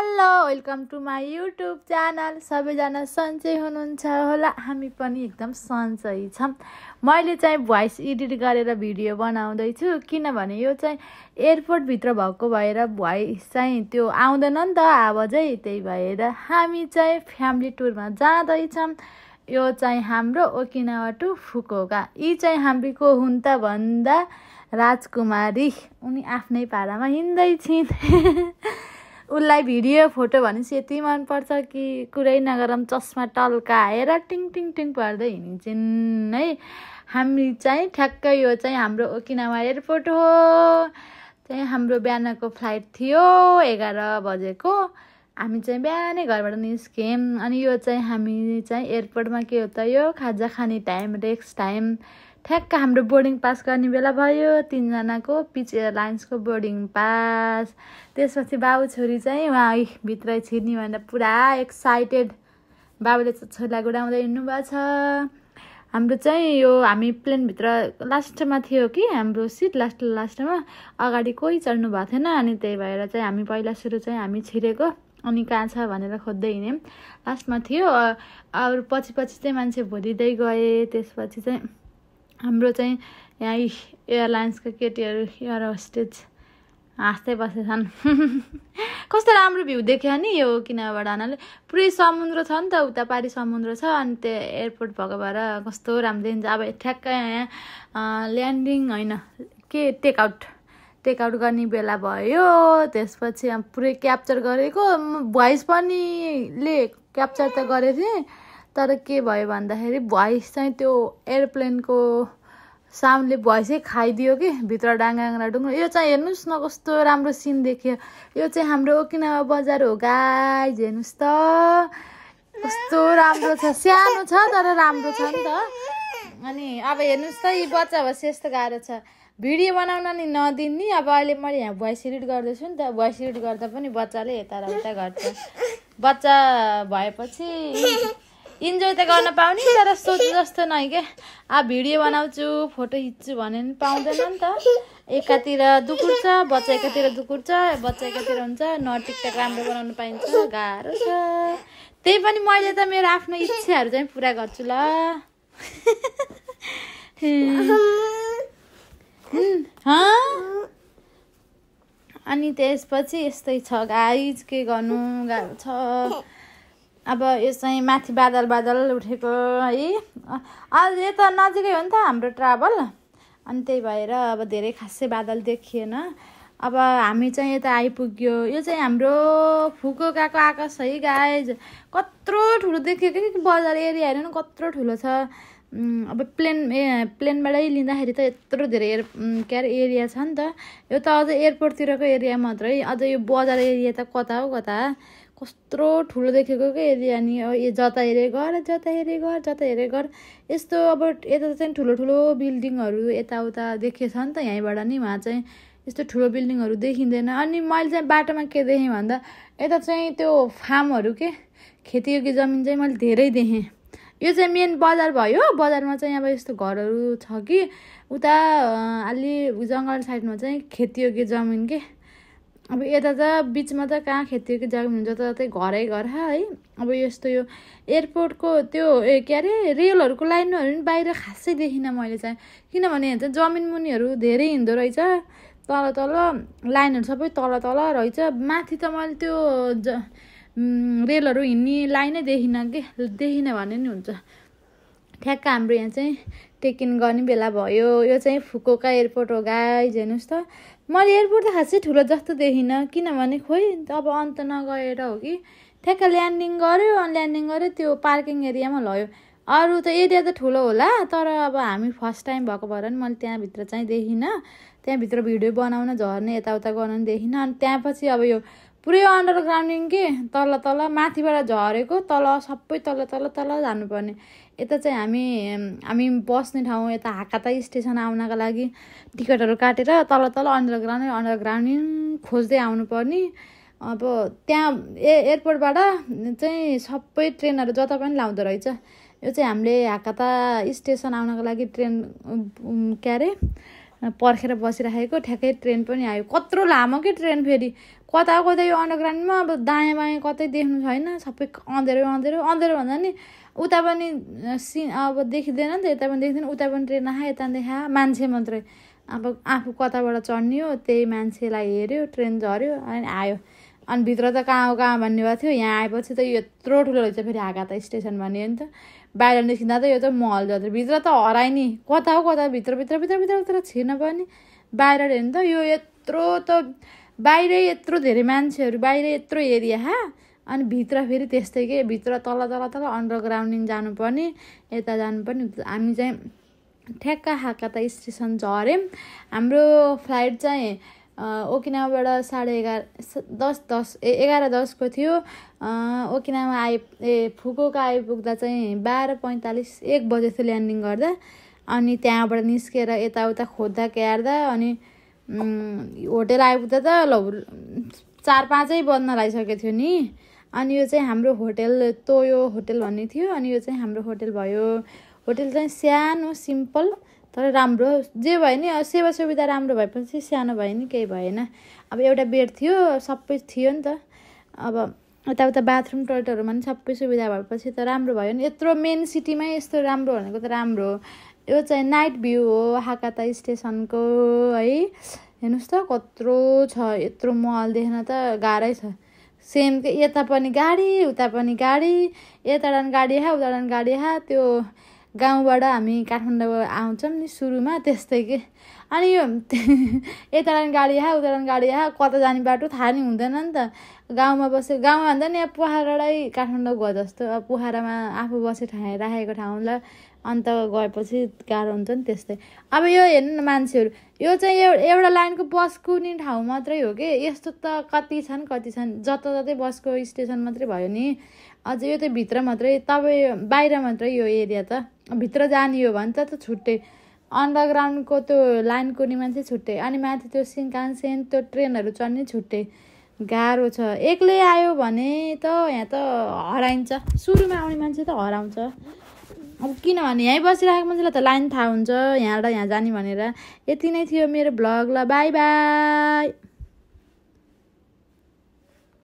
Hello welcome to my YouTube channel. सबैजना सन्चै हुनुहुन्छ होला, हामी पनि एकदम सन्चै छौँ। मैले चाहिँ भोइस एडिट गरेर भिडियो बनाउँदैछु किनभने यो चाहिँ एयरपोर्टभित्र भएको भएर भोइस चाहिँ त्यो आउँदैन नि त आवाजै, त्यही भएर हामी चाहिँ फ्यामिली टुरमा जाँदैछौँ। यो चाहिँ हाम्रो ओकिनावा टु फुकुओका। यी चाहिँ हामी को हुन् त भन्दा राजकुमारी, उनी आफ्नै पारामा हिँड्दै छिन्। उसलाई भिडियो फोटो भनेपछि यति मनपर्छ कि कुरै नगरौँ, चस्मा टल्काएर टिङ टिङ टिङ पर्दै हिँड्छन् है। हामी चाहिँ ठ्याक्कै यो चाहिँ हाम्रो ओकिनावा एयरपोर्ट हो। चाहिँ हाम्रो बिहानको फ्लाइट थियो 11 बजेको। हामी चाहिँ बिहानै घरबाट निस्क्यौँ। अनि यो चाहिँ हामी चाहिँ एयरपोर्टमा के हो त, यो खाजा खाने टाइम, रेक्स टाइम, ठ्याक्क हाम्रो बोर्डिङ पास गर्ने बेला भयो। 3 जनाको पिच एयरलाइन्सको बोर्डिङ पास। त्यसपछि बाबु छोरी चाहिँ उहाँ भित्रै छिर्ने भनेर पुरा एक्साइटेड। बाबुले छोरीलाई गुडाउँदै हिँड्नुभएको छ। हाम्रो चाहिँ यो हामी प्लेनभित्र लास्टमा थियो कि हाम्रो सिट लास्टमा, अगाडि कोही चढ्नु भएको थिएन। अनि त्यही भएर चाहिँ हामी पहिला सुरु चाहिँ हामी छिरेको, अनि कहाँ छ भनेर खोज्दै हिँड्यौँ। लास्टमा थियो, अरू पछि चाहिँ मान्छे भोलिँदै गए। त्यसपछि चाहिँ हाम्रो चाहिँ यहाँ एयरलाइन्सका केटीहरू एयर होस्टेज हाँस्दै बसेछन्। कस्तो राम्रो भ्यू देख्यो नि यो किनाबाट आनाले। पुरै समुद्र छ नि त, उता पारि समुद्र छ। अनि त्यो एयरपोर्ट भएको भएर कस्तो राम्रो देखिन्छ। अब ठ्याक्कै यहाँ ल्यान्डिङ होइन के टेकआउट गर्ने बेला भयो। त्यसपछि पुरै क्याप्चर गरेको, भोइस पनि क्याप्चर त गरेको थिएँ, तर के भयो भन्दाखेरि भोइस चाहिँ त्यो एयरप्लेनको साउन्डले भोइसै खाइदियो कि भित्र डाङ्गा डुङ्गा। यो चाहिँ हेर्नुहोस् न कस्तो राम्रो सिन देखियो। यो चाहिँ हाम्रो ओकिनावा बजार हो गाइज, हेर्नुहोस् त कस्तो राम्रो छ। सानो छ तर राम्रो छ नि त। अनि अब हेर्नुहोस् त यी बच्चा भएपछि यस्तो गाह्रो छ भिडियो बनाउन नि नदिने। अब अहिले मैले यहाँ भोइस एडिट गर्दैछु नि त, भोइस एडिट गर्दा पनि बच्चाले यता र उता गर्छ। बच्चा भएपछि इन्जोय त गर्न पाउने, तर सोच जस्तो नै के। अब भिडियो बनाउँछु फोटो खिच्छु भने पनि पाउँदैन नि त। एकातिर दुकुर्छ बच्चा, एकातिर दुकुर्छ बच्चा, एकातिर हुन्छ न। टिकटक राम्रो बनाउनु पाइन्छ, गाह्रो छ। त्यही पनि मैले त मेरो आफ्नो इच्छाहरू चाहिँ पुरा गर्छु ल। अनि त्यसपछि यस्तै छ गाइज, के गर्नु गाह्रो छ। अब यो चाहिँ माथि बादल उठेको है। आज यता नजिकै हो नि त हाम्रो ट्राभल, अनि त्यही भएर अब धेरै खासै बादल देखिएन। अब हामी चाहिँ यता आइपुग्यो। यो चाहिँ हाम्रो फुकुओकाको आकाश है गाइज। कत्रो ठुलो देखियो कि बजार एरिया हेर्नु न कत्रो ठुलो छ। अब प्लेनबाटै लिँदाखेरि त यत्रो धेरै के अरे एरिया छ नि त। यो त अझ एयरपोर्टतिरको एरिया मात्रै, अझ यो बजार एरिया त कता हो कता। कत्रो ठुलो देखेको क्या एरिया नि। यो जता हेरे घर यस्तो। अब यता चाहिँ ठुलो बिल्डिङहरू यताउता देखिएछ नि त यहीँबाट नि। वहाँ चाहिँ यस्तो ठुलो बिल्डिङहरू देखिँदैन। अनि मैले चाहिँ बाटोमा के देखेँ भन्दा यता चाहिँ त्यो फार्महरू के खेतीयोग्य जमिन चाहिँ मैले धेरै देखेँ। यो चाहिँ मेन बजार भयो। बजारमा चाहिँ अब यस्तो घरहरू छ कि उता अलि जङ्गल साइडमा चाहिँ खेतीयोग्य जमिन के। अब यता त बिचमा त कहाँ खेतीयोग्य जमिन हुन्छ, जताततै घर है। अब यस्तो यो एयरपोर्टको त्यो के अरे रेलहरूको लाइनहरू पनि बाहिर खासै देखिनँ मैले चाहिँ। किनभने यहाँ चाहिँ जमिन मुनिहरू धेरै हिँड्दो रहेछ। तल लाइनहरू सबै तल रहेछ। माथि त मैले त्यो रेलहरू हिँड्ने लाइनै देखिनँ भने नि हुन्छ। ठ्याक्क हाम्रो यहाँ चाहिँ टेकिन गर्ने बेला भयो। यो चाहिँ फुकुओका एयरपोर्ट हो गाइज, हेर्नुहोस् त। मैले एयरपोर्ट त खासै ठुलो जस्तो देखिनँ, किनभने खोइ अब अन्त नगएर हो कि। ठ्याक्क ल्यान्डिङ गऱ्यो त्यो पार्किङ एरियामा लग्यो। अरू त एरिया त ठुलो होला, तर अब हामी फर्स्ट टाइम भएको भएर नि मैले त्यहाँभित्र चाहिँ देखिनँ। त्यहाँभित्र भिडियो बनाउन झर्ने यताउता गर्न देखिनँ। अनि त्यहाँपछि अब यो पुरै अन्डरग्राउन्डिङ के तल माथिबाट झरेको, तल सबै तल जानुपर्ने। यता चाहिँ हामी बस्ने ठाउँ यता हाकाता स्टेसन आउनका लागि टिकटहरू काटेर तल अन्डरग्राउन्डिङ खोज्दै आउनुपर्ने। अब त्यहाँ एयरपोर्टबाट चाहिँ सबै ट्रेनहरू जता पनि लाउँदो रहेछ। यो चाहिँ हामीले हाकाता स्टेसन आउनको लागि ट्रेन के अरे पर्खेर बसिराखेको। ठ्याक्कै ट्रेन पनि आयो। कत्रो लामो के ट्रेन, फेरि कता कतै यो अन्डरग्राउन्डमा अब दायाँ बायाँ कतै देख्नु छैन, सबै अँधेरो अँधेरो अँधेरो भन्दा नि उता पनि अब देखिँदैन नि त, यता पनि देख्दैन, उता पनि ट्रेन आयो, यता देखा मान्छे मात्रै। अब आफू कताबाट चढ्ने हो त्यही मान्छेलाई हेऱ्यो, ट्रेन झऱ्यो अनि आयो। अनि भित्र त कहाँ हो कहाँ भन्ने भएको थियो, यहाँ आएपछि त यो यत्रो ठुलो रहेछ फेरि हाकाता स्टेसन भन्यो नि त। बाहिर निस्किँदा त यो त महल जत्रो, भित्र त हराइ नि, कता हो कता भित्र भित्र भित्र भित्र भित्र छिर्न पनि बाहिर हेर्नु त यो यत्रो त बाहिरै यत्रो धेरै मान्छेहरू, बाहिरै यत्रो एरिया अनि भित्र फेरि त्यस्तै के, भित्र तल तल तल अन्डरग्राउन्डिङ जानुपर्ने, यता जानुपर्ने। हामी चाहिँ ठ्याक्क हाकाता स्टेसन झऱ्यौँ। हाम्रो फ्लाइट चाहिँ ओकिनावाबाट 11:10 को थियो। ओकिनावा फुकुओका आइपुग्दा चाहिँ 12:45 1 बजे थियो ल्यान्डिङ गर्दा। अनि त्यहाँबाट निस्केर यताउता खोज्दा क्यार्दा अनि होटेल आइपुग्दा त 4-5 बज्न लागिसकेको थियो नि। अनि यो चाहिँ हाम्रो होटेल तोयो होटेल भन्ने थियो। अनि यो चाहिँ हाम्रो होटेल भयो। होटेल चाहिँ सानो सिम्पल तर राम्रो, जे भयो नि सेवा सुविधा राम्रो भएपछि सानो भयो नि केही भएन। अब एउटा बेड थियो, सबै थियो नि त। अब यताउता बाथरुम टोइलेटहरूमा पनि सबै सुविधा भएपछि त राम्रो भयो नि। यत्रो मेन सिटीमै यस्तो राम्रो भनेको त राम्रो हो। यो चाहिँ नाइट भ्यू हो हाकाता स्टेसनको है। हेर्नुहोस् त कत्रो छ, यत्रो महल देख्न त गाह्रै छ। सेम यता पनि गाडी उता पनि गाडी, यताबाट गाडी उताबाट गाडी त्यो गाउँबाट हामी काठमाडौँ आउँछौँ नि सुरुमा त्यस्तै के। अनि यो यताबाट गाडी उताबाट गाडी कता जाने बाटो थाहा नि हुँदैन नि त। गाउँमा बसे गाउँमा भन्दा नि अब पोखरालाई काठमाडौँ गयो जस्तो, अब पोखरामा आफू बसे राखेको ठाउँलाई अन्त गएपछि गाह्रो हुन्छ नि त्यस्तै। अब यो हेर्नु न मान्छेहरू, यो चाहिँ एउटा लाइनको बस कुद्ने ठाउँ मात्रै हो कि, यस्तो त कति छन् जताततै बसको स्टेसन मात्रै भयो नि। अझै यो त भित्र मात्रै, तपाईँ बाहिर मात्रै यो एरिया त। भित्र जाने हो भने त छुट्टै, अन्डरग्राउन्डको त्यो लाइन कुद्ने मान्छे छुट्टै, अनि माथि त्यो सिन्कानसेन त्यो ट्रेनहरू चढ्ने छुट्टै। गाह्रो छ। एक्लै आयो भने त यहाँ त हराइन्छ, सुरुमा आउने मान्छे त हराउँछ। अब किनभने यहीँ बसिरहेको मान्छेलाई त लाइन थाहा हुन्छ यहाँबाट यहाँ जाने भनेर। यति नै थियो मेरो भ्लग। ल बाई बाई।